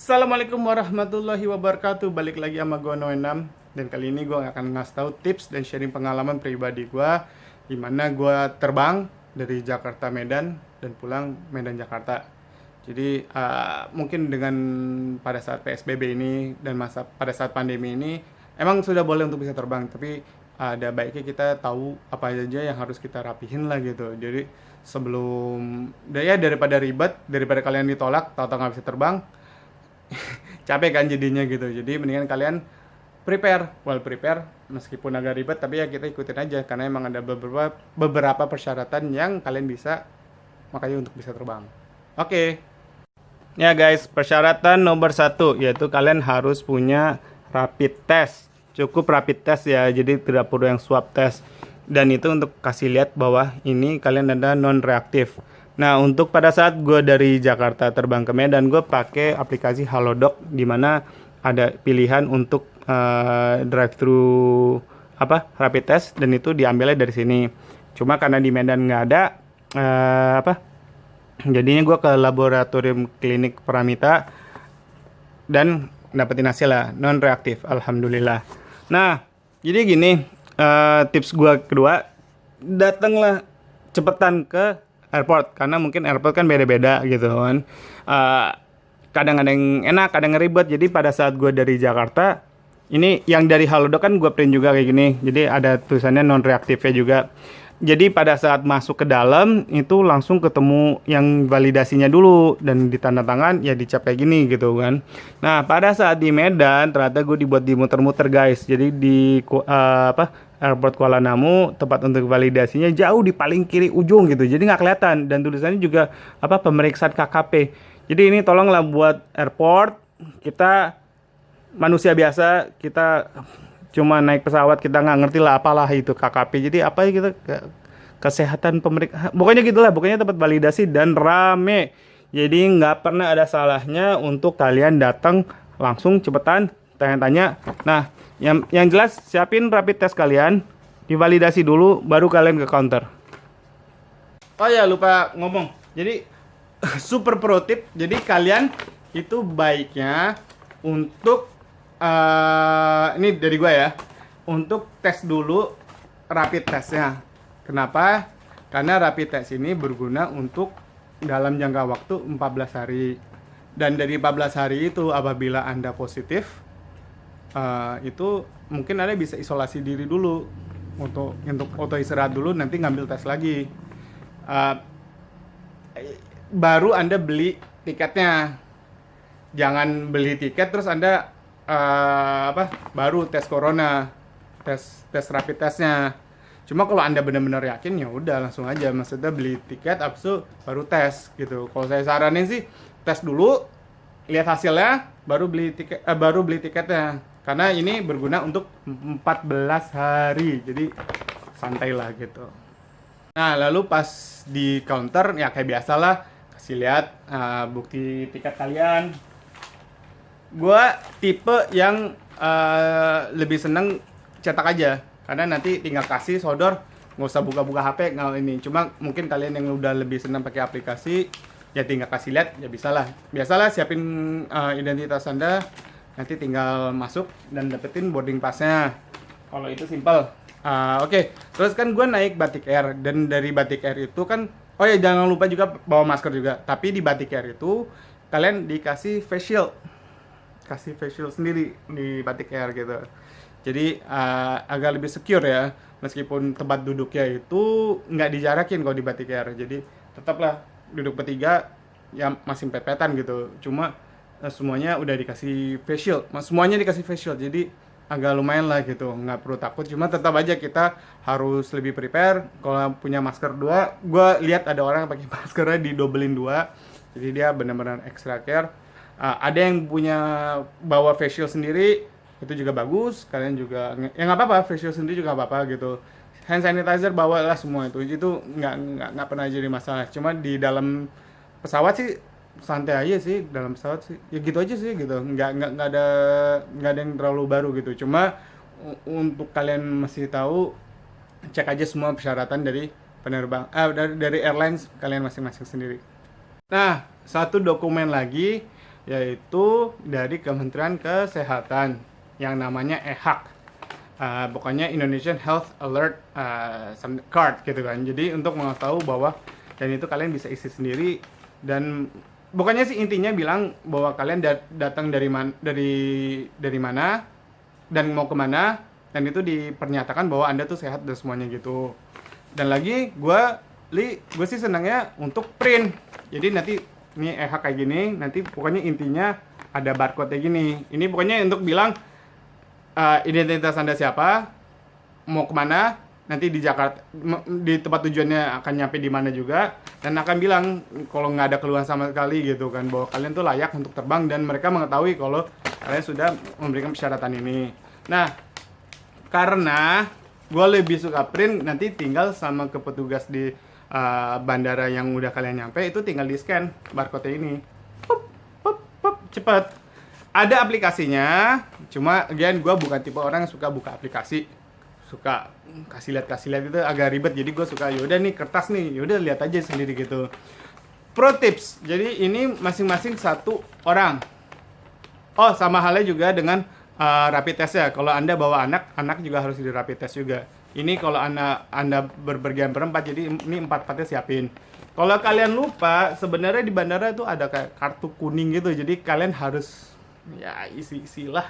Assalamualaikum warahmatullahi wabarakatuh. Balik lagi sama gue Noenam. Dan kali ini gue akan ngasih tahu tips dan sharing pengalaman pribadi gue, dimana gue terbang dari Jakarta Medan dan pulang Medan Jakarta. Jadi mungkin dengan pada saat PSBB ini dan pada saat pandemi ini emang sudah boleh untuk bisa terbang, tapi ada baiknya kita tahu apa aja yang harus kita rapihin lah gitu. Jadi sebelum daripada ribet, daripada kalian ditolak tahu-tahu nggak bisa terbang, capek kan jadinya gitu. Jadi mendingan kalian prepare meskipun agak ribet, tapi ya kita ikutin aja karena emang ada beberapa persyaratan yang kalian bisa makanya untuk bisa terbang. Oke. Ya guys, persyaratan nomor 1 yaitu kalian harus punya rapid test. Cukup rapid test ya, jadi tidak perlu yang swab test. Dan itu untuk kasih lihat bahwa ini kalian ada non reaktif. Nah, untuk pada saat gue dari Jakarta terbang ke Medan, gue pakai aplikasi Halodoc, di mana ada pilihan untuk drive thru rapid test, dan itu diambilnya dari sini. Cuma karena di Medan nggak ada, jadinya gue ke laboratorium klinik Paramita dan dapetin hasil lah, non reaktif, alhamdulillah. Nah, jadi gini, tips gue kedua, datanglah cepetan ke airport, karena mungkin airport kan beda-beda gitu kan. Kadang ada yang enak, kadang ribet. Jadi pada saat gue dari Jakarta, ini yang dari Halodoc kan gue print juga kayak gini, jadi ada tulisannya non reaktifnya juga. Jadi pada saat masuk ke dalam itu langsung ketemu yang validasinya dulu dan ditanda tangan, ya dicap kayak gini gitu kan. Nah, pada saat di Medan ternyata gue dibuat dimuter-muter guys. Jadi di airport Kuala Namu, tempat untuk validasinya jauh di paling kiri ujung gitu, jadi nggak kelihatan, dan tulisannya juga pemeriksaan KKP. Jadi ini tolonglah buat airport, kita manusia biasa, kita cuma naik pesawat, kita nggak ngerti lah apalah itu KKP. Jadi apa ya, kita kesehatan pemeriksaan, pokoknya gitulah, pokoknya tempat validasi dan rame. Jadi nggak pernah ada salahnya untuk kalian datang langsung cepetan tanya-tanya. Nah, yang jelas siapin rapid test kalian, divalidasi dulu, baru kalian ke counter. Oh ya, lupa ngomong. Jadi super pro tip. Jadi kalian itu baiknya untuk ini dari gue ya, untuk tes dulu rapid testnya. Kenapa? Karena rapid test ini berguna untuk dalam jangka waktu 14 hari. Dan dari 14 hari itu apabila Anda positif, itu mungkin Anda bisa isolasi diri dulu untuk auto istirahat dulu, nanti ngambil tes lagi. Baru Anda beli tiketnya. Jangan beli tiket terus Anda baru tes corona, tes rapid testnya. Cuma kalau Anda benar-benar yakin, ya udah langsung aja, maksudnya beli tiket abis itu baru tes gitu. Kalau saya saranin sih tes dulu, lihat hasilnya, baru beli tiketnya. Karena ini berguna untuk 14 hari, jadi santai lah gitu. Nah, lalu pas di counter, ya kayak biasa lah, kasih lihat bukti tiket kalian. Gua tipe yang lebih seneng cetak aja, karena nanti tinggal kasih sodor, nggak usah buka-buka HP nggak ini. Cuma mungkin kalian yang udah lebih seneng pakai aplikasi, ya tinggal kasih lihat, ya biasalah siapin identitas Anda, nanti tinggal masuk dan dapetin boarding passnya. Kalau itu simple. Oke. Terus kan gue naik Batik Air, dan dari Batik Air itu kan, oh ya jangan lupa juga bawa masker juga. Tapi di Batik Air itu kalian dikasih face shield, sendiri di Batik Air gitu. Jadi agak lebih secure ya, meskipun tempat duduknya itu nggak dijarakin kalau di Batik Air. Jadi tetaplah duduk bertiga ya masih pet-petan gitu. Cuma semuanya udah dikasih face shield, jadi agak lumayan lah gitu, nggak perlu takut. Cuma tetap aja kita harus lebih prepare. Kalau punya masker 2, gue lihat ada orang yang pakai maskernya didobelin 2, jadi dia benar-benar extra care. Ada yang punya bawa face shield sendiri, itu juga bagus. Kalian juga ya nggak apa-apa, face shield sendiri juga nggak apa-apa gitu. Hand sanitizer bawalah semua, itu nggak pernah jadi masalah. Cuma di dalam pesawat sih santai aja sih, dalam pesawat sih ya gitu aja sih gitu, nggak ada yang terlalu baru gitu. Cuma untuk kalian masih tahu, cek aja semua persyaratan dari penerbang dari airlines kalian masing-masing sendiri. Nah, satu dokumen lagi yaitu dari Kementerian Kesehatan yang namanya EHAK. Pokoknya Indonesian Health Alert Card gitu kan. Jadi untuk mengetahui bahwa, dan itu kalian bisa isi sendiri, dan pokoknya sih intinya bilang bahwa kalian datang dari mana dan mau kemana, dan itu dipernyatakan bahwa Anda tuh sehat dan semuanya gitu. Dan lagi gue sih senangnya untuk print. Jadi nanti ini kayak gini, nanti pokoknya intinya ada barcode kayak gini. Ini pokoknya untuk bilang identitas Anda siapa, mau kemana, nanti di Jakarta, di tempat tujuannya akan nyampe di mana juga, dan akan bilang kalau nggak ada keluhan sama sekali gitu kan, bahwa kalian tuh layak untuk terbang, dan mereka mengetahui kalau kalian sudah memberikan persyaratan ini. Nah, karena gue lebih suka print, nanti tinggal sama ke petugas di bandara yang udah kalian nyampe, itu tinggal di scan barcode ini, pup, pup, pup, cepet. Ada aplikasinya, cuma again gue bukan tipe orang yang suka buka aplikasi, suka kasih lihat itu agak ribet. Jadi gue suka yaudah nih kertas nih, yaudah lihat aja sendiri gitu. Pro tips, jadi ini masing-masing satu orang. Oh, sama halnya juga dengan rapid test ya. Kalau Anda bawa anak juga harus di rapid test juga. Ini kalau Anda berpergian berempat, jadi ini empat-empatnya siapin. Kalau kalian lupa, sebenarnya di bandara itu ada kayak kartu kuning gitu. Jadi kalian harus ya isi lah,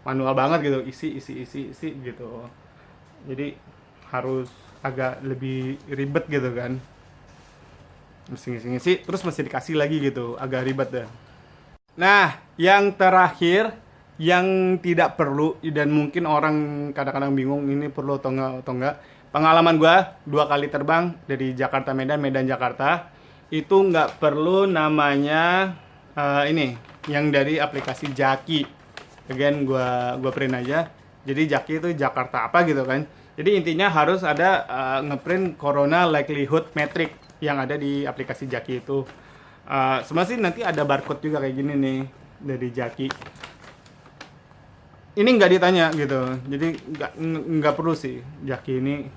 manual banget gitu, isi gitu. Jadi harus agak lebih ribet gitu kan. Mesti ngisi, terus mesti dikasih lagi gitu, agak ribet deh. Nah, yang terakhir, yang tidak perlu, dan mungkin orang kadang-kadang bingung ini perlu atau enggak. Pengalaman gue 2 kali terbang dari Jakarta Medan Jakarta, itu nggak perlu namanya ini yang dari aplikasi Jaki. Again gue print aja. Jadi Jaki itu Jakarta apa gitu kan. Jadi intinya harus ada ngeprint Corona Likelihood Metric yang ada di aplikasi Jaki itu. Semua sih nanti ada barcode juga kayak gini nih dari Jaki. Ini nggak ditanya gitu, jadi nggak perlu sih Jaki ini,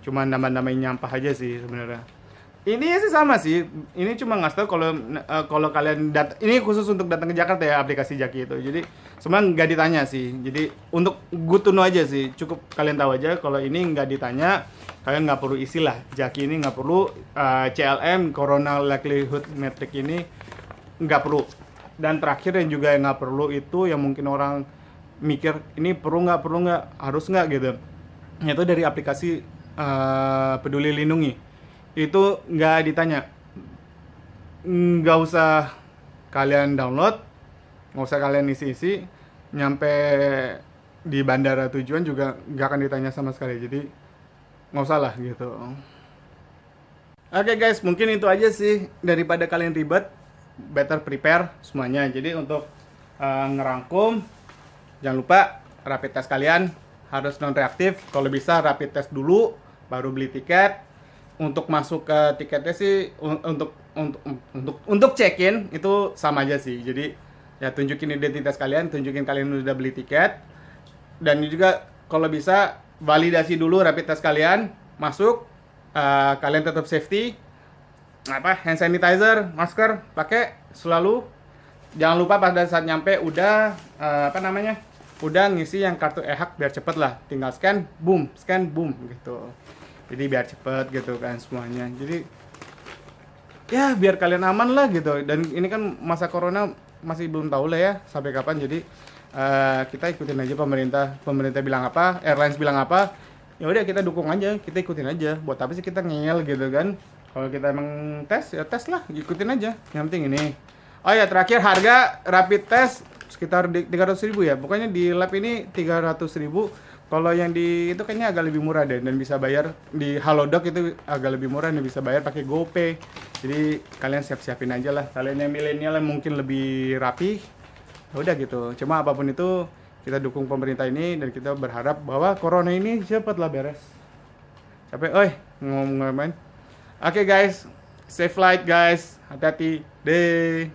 cuma nambah-nambahin nyampah aja sih sebenarnya. Ini sih sama sih, ini cuma ngasih tau kalau kalian ini khusus untuk datang ke Jakarta ya aplikasi Jaki itu. Jadi sebenarnya nggak ditanya sih, jadi untuk good to know aja sih, cukup kalian tahu aja kalau ini nggak ditanya, kalian nggak perlu isi lah. Jaki ini nggak perlu, CLM Corona Likelihood Metric ini nggak perlu. Dan terakhir yang juga yang nggak perlu itu yang mungkin orang mikir ini perlu nggak harus nggak gitu, itu dari aplikasi Peduli Lindungi itu nggak ditanya, nggak usah kalian download, nggak usah kalian isi nyampe di bandara tujuan juga nggak akan ditanya sama sekali, jadi nggak usah lah gitu. Oke guys, mungkin itu aja sih, daripada kalian ribet, better prepare semuanya. Jadi untuk ngerangkum, jangan lupa rapid test kalian harus non reaktif. Kalau bisa rapid test dulu baru beli tiket. Untuk masuk ke tiketnya sih untuk check-in itu sama aja sih. Jadi ya tunjukin identitas kalian, tunjukin kalian udah beli tiket. Dan juga kalau bisa validasi dulu rapid test kalian, masuk, kalian tetap safety. Hand sanitizer, masker pakai selalu. Jangan lupa pada saat nyampe udah udah ngisi yang kartu EHAK biar cepet lah, tinggal scan boom gitu, jadi biar cepet gitu kan semuanya. Jadi ya biar kalian aman lah gitu. Dan ini kan masa corona masih belum tahu lah ya sampai kapan. Jadi kita ikutin aja pemerintah bilang apa, airlines bilang apa, ya udah kita dukung aja, kita ikutin aja. Buat apa sih kita ngeyel gitu kan. Kalau kita emang tes ya tes lah, ikutin aja, yang penting ini. Oh ya, terakhir harga rapid test sekitar 300.000 ya. Pokoknya di lab ini 300.000. Kalau yang di itu kayaknya agak lebih murah deh, dan bisa bayar di Halodoc itu agak lebih murah dan bisa bayar pakai GoPay. Jadi kalian siap-siapin aja lah. Kalian yang milenial yang mungkin lebih rapi, udah gitu. Cuma apapun itu kita dukung pemerintah ini, dan kita berharap bahwa corona ini cepatlah beres. Capek, ngomong-ngomong. Oke guys, safe flight guys, hati-hati deh.